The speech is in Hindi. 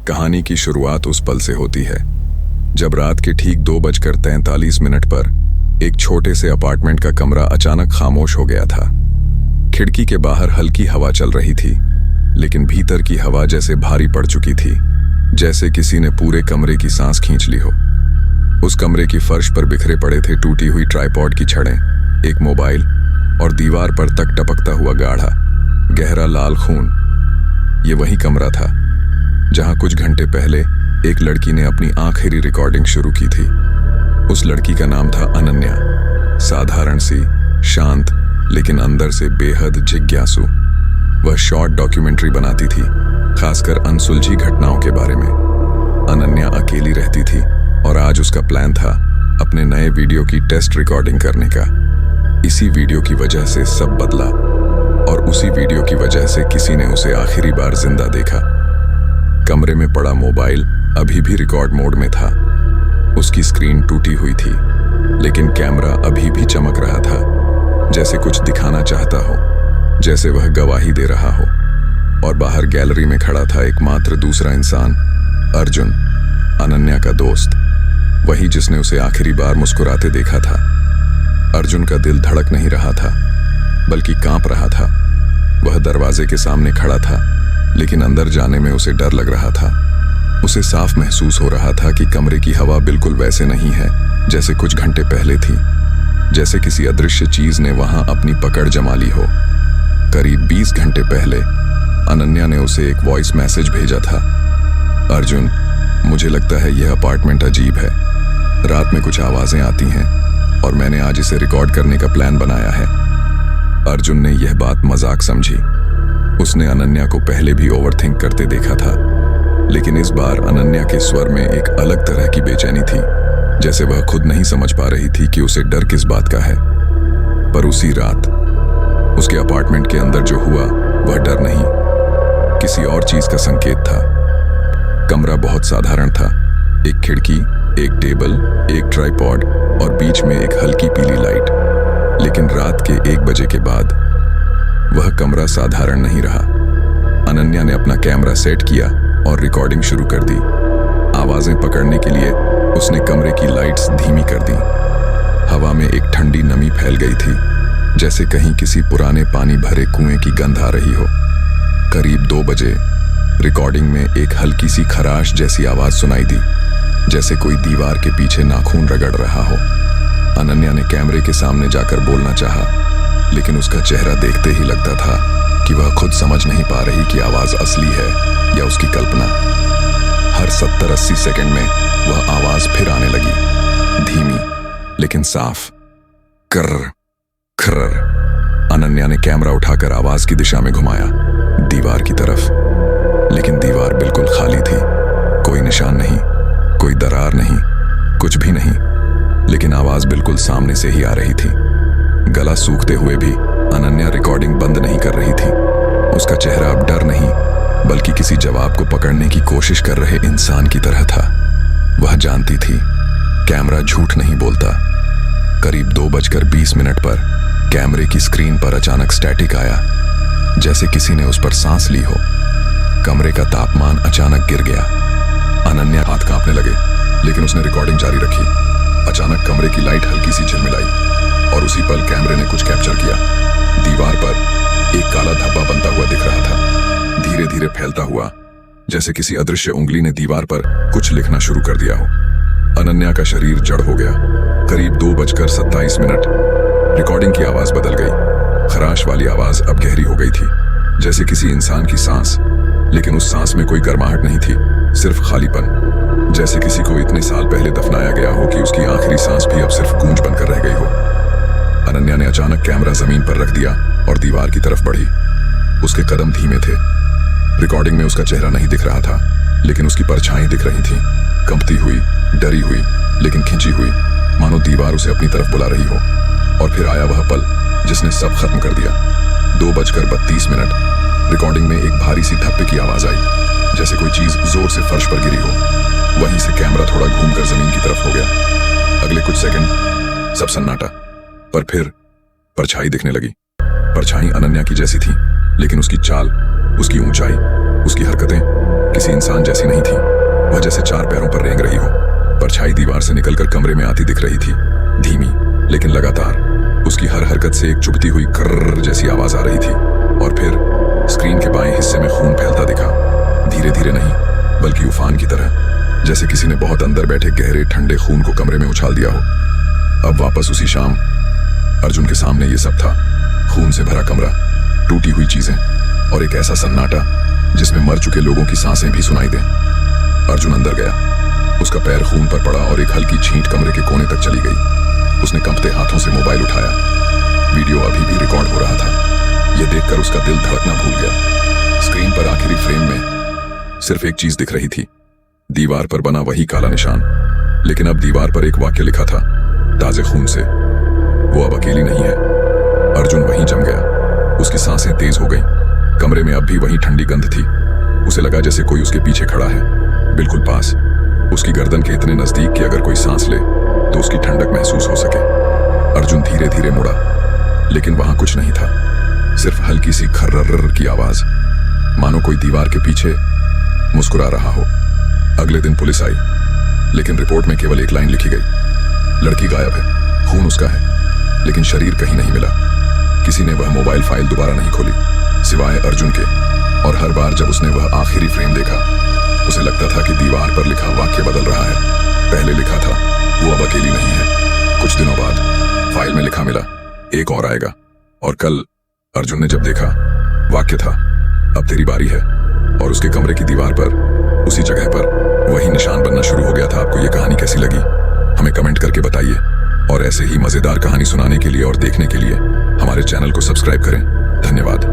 कहानी की शुरुआत उस पल से होती है जब रात के ठीक 2:43 पर एक छोटे से अपार्टमेंट का कमरा अचानक खामोश हो गया था। खिड़की के बाहर हल्की हवा चल रही थी, लेकिन भीतर की हवा जैसे भारी पड़ चुकी थी, जैसे किसी ने पूरे कमरे की सांस खींच ली हो। उस कमरे की फर्श पर बिखरे पड़े थे टूटी हुई ट्राइपॉड की छड़ें, एक मोबाइल और दीवार पर तक टपकता हुआ गाढ़ा गहरा लाल खून। ये वही कमरा था जहां कुछ घंटे पहले एक लड़की ने अपनी आखिरी रिकॉर्डिंग शुरू की थी। उस लड़की का नाम था अनन्या। साधारण सी, शांत, लेकिन अंदर से बेहद जिज्ञासु। वह शॉर्ट डॉक्यूमेंट्री बनाती थी, खासकर अनसुलझी घटनाओं के बारे में। अनन्या अकेली रहती थी और आज उसका प्लान था अपने नए वीडियो की टेस्ट रिकॉर्डिंग करने का। इसी वीडियो की वजह से सब बदला और उसी वीडियो की वजह से किसी ने उसे आखिरी बार जिंदा देखा। कमरे में पड़ा मोबाइल अभी भी रिकॉर्ड मोड में था। उसकी स्क्रीन टूटी हुई थी, लेकिन कैमरा अभी भी चमक रहा था, जैसे कुछ दिखाना चाहता हो, जैसे वह गवाही दे रहा हो। और बाहर गैलरी में खड़ा था एकमात्र दूसरा इंसान, अर्जुन, अनन्या का दोस्त, वही जिसने उसे आखिरी बार मुस्कुराते देखा था। अर्जुन का दिल धड़क नहीं रहा था, बल्कि कांप रहा था। वह दरवाजे के सामने खड़ा था, लेकिन अंदर जाने में उसे डर लग रहा था। उसे साफ महसूस हो रहा था कि कमरे की हवा बिल्कुल वैसे नहीं है जैसे कुछ घंटे पहले थी, जैसे किसी अदृश्य चीज ने वहां अपनी पकड़ जमा ली हो। करीब 20 घंटे पहले अनन्या ने उसे एक वॉइस मैसेज भेजा था। अर्जुन, मुझे लगता है यह अपार्टमेंट अजीब है। रात में कुछ आवाजें आती हैं और मैंने आज इसे रिकॉर्ड करने का प्लान बनाया है। अर्जुन ने यह बात मजाक समझी। उसने अनन्या को पहले भी ओवरथिंक करते देखा था, लेकिन इस बार अनन्या के स्वर में एक अलग तरह की बेचैनी थी, जैसे वह खुद नहीं समझ पा रही थी कि उसे डर किस बात का है। पर उसी रात उसके अपार्टमेंट के अंदर जो हुआ वह डर नहीं, किसी और चीज का संकेत था। कमरा बहुत साधारण था, एक खिड़की, एक टेबल, एक ट्राइपॉड और बीच में एक हल्की पीली लाइट। लेकिन रात के 1 बजे के बाद वह कमरा साधारण नहीं रहा। अनन्या ने अपना कैमरा सेट किया और रिकॉर्डिंग शुरू कर दी। आवाजें पकड़ने के लिए उसने कमरे की लाइट्स धीमी कर दी। हवा में एक ठंडी नमी फैल गई थी, जैसे कहीं किसी पुराने पानी भरे कुएं की गंध आ रही हो। करीब 2 बजे रिकॉर्डिंग में एक हल्की सी खराश जैसी आवाज सुनाई दी, जैसे कोई दीवार के पीछे नाखून रगड़ रहा हो। अनन्या ने कैमरे के सामने जाकर बोलना चाहा, लेकिन उसका चेहरा देखते ही लगता था कि वह खुद समझ नहीं पा रही कि आवाज असली है या उसकी कल्पना। हर 70-80 सेकंड में वह आवाज फिर आने लगी, धीमी लेकिन साफ, कर्र खर्र। अनन्या ने कैमरा उठाकर आवाज की दिशा में घुमाया, दीवार की तरफ। लेकिन दीवार बिल्कुल खाली थी, कोई निशान नहीं, कोई दरार नहीं, कुछ भी नहीं। लेकिन आवाज बिल्कुल सामने से ही आ रही थी। गला सूखते हुए भी अनन्या रिकॉर्डिंग बंद नहीं कर रही थी। उसका चेहरा अब डर नहीं, बल्कि किसी जवाब को पकड़ने की कोशिश कर रहे इंसान की तरह था। वह जानती थी कैमरा झूठ नहीं बोलता। करीब 2:20 पर कैमरे की स्क्रीन पर अचानक स्टैटिक आया, जैसे किसी ने उस पर सांस ली हो। कमरे का तापमान अचानक गिर गया। अनन्या हाथ कांपने लगे, लेकिन उसने रिकॉर्डिंग जारी रखी। अचानक कमरे की लाइट हल्की सी झिलमिलाई और उसी पल कैमरे ने कुछ कैप्चर किया। दीवार पर एक काला धब्बा बनता हुआ दिख रहा था, धीरे धीरे फैलता हुआ, जैसे किसी अदृश्य उंगली ने दीवार पर कुछ लिखना शुरू कर दिया हो। अनन्या का शरीर जड़ हो गया। करीब 2:27 रिकॉर्डिंग की आवाज बदल गई। खराश वाली आवाज अब गहरी हो गई थी, जैसे किसी इंसान की सांस, लेकिन उस सांस में कोई गर्माहट नहीं थी, सिर्फ खालीपन, जैसे किसी को इतने साल पहले दफनाया गया हो कि उसकी आखिरी सांस भी अब सिर्फ गूंज बनकर रह गई हो। अनन्या ने अचानक कैमरा जमीन पर रख दिया और दीवार की तरफ बढ़ी। उसके कदम धीमे थे। रिकॉर्डिंग में उसका चेहरा नहीं दिख रहा था, लेकिन उसकी परछाई दिख रही थी, कंपती हुई, डरी हुई, लेकिन खिंची हुई, मानो दीवार उसे अपनी तरफ बुला रही हो। और फिर आया वह पल जिसने सब खत्म कर दिया। 2:32 रिकॉर्डिंग में एक भारी सी धप्पे की आवाज आई, जैसे कोई चीज जोर से फर्श पर गिरी हो। वहीं से कैमरा थोड़ा घूमकर जमीन की तरफ हो गया। अगले कुछ सेकंड सब सन्नाटा, पर फिर परछाई दिखने लगी। परछाई अनन्या की जैसी थी, लेकिन उसकी चाल, उसकी ऊंचाई, उसकी हरकतें किसी इंसान जैसी नहीं थी। वह जैसे चार पैरों पर रेंग रही हो। परछाई दीवार से निकलकर कमरे में आती दिख रही थी, धीमी लेकिन लगातार। उसकी हर हरकत से एक चुभती हुई कर्र जैसी आवाज आ रही थी। और फिर स्क्रीन के बाएं हिस्से में खून फैलता दिखा, धीरे धीरे नहीं बल्कि उफान की तरह, जैसे किसी ने बहुत अंदर बैठे गहरे ठंडे खून को कमरे में उछाल दिया हो। अब वापस उसी शाम अर्जुन के सामने ये सब था, खून से भरा कमरा, टूटी हुई चीजें और एक ऐसा सन्नाटा जिसमें मर चुके लोगों की सांसें भी सुनाई दें। अर्जुन अंदर गया। उसका पैर खून पर पड़ा और एक हल्की छींट कमरे के कोने तक चली गई। उसने कंपते हाथों से मोबाइल उठाया। वीडियो अभी भी रिकॉर्ड हो रहा था। यह देखकर उसका दिल धड़कना भूल गया। स्क्रीन पर आखिरी फ्रेम में सिर्फ एक चीज दिख रही थी, दीवार पर बना वही काला निशान। लेकिन अब दीवार पर एक वाक्य लिखा था, ताजे खून से, वो अब अकेली नहीं है। अर्जुन वहीं जम गया। उसकी सांसें तेज हो गईं। कमरे में अब भी वही ठंडी गंध थी। उसे लगा जैसे कोई उसके पीछे खड़ा है, बिल्कुल पास, उसकी गर्दन के इतने नजदीक कि अगर कोई सांस ले तो उसकी ठंडक महसूस हो सके। अर्जुन धीरे धीरे मुड़ा, लेकिन वहां कुछ नहीं था, सिर्फ हल्की सी खर्रर की आवाज, मानो कोई दीवार के पीछे मुस्कुरा रहा हो। अगले दिन पुलिस आई, लेकिन रिपोर्ट में केवल एक लाइन लिखी गई, लड़की गायब है, खून उसका है, लेकिन शरीर कहीं नहीं मिला। किसी ने वह मोबाइल फाइल दोबारा नहीं खोली, सिवाय अर्जुन के। और हर बार जब उसने वह आखिरी फ्रेम देखा, उसे लगता था कि दीवार पर लिखा वाक्य बदल रहा है। पहले लिखा था, वो अब अकेली नहीं है। कुछ दिनों बाद फाइल में लिखा मिला, एक और आएगा। और कल अर्जुन ने जब देखा, वाक्य था, अब तेरी बारी है। और उसके कमरे की दीवार पर, उसी जगह पर वही निशान बनना शुरू हो गया था। आपको ये कहानी कैसी लगी हमें कमेंट करके बताइए। और ऐसे ही मजेदार कहानी सुनाने के लिए और देखने के लिए हमारे चैनल को सब्सक्राइब करें। धन्यवाद।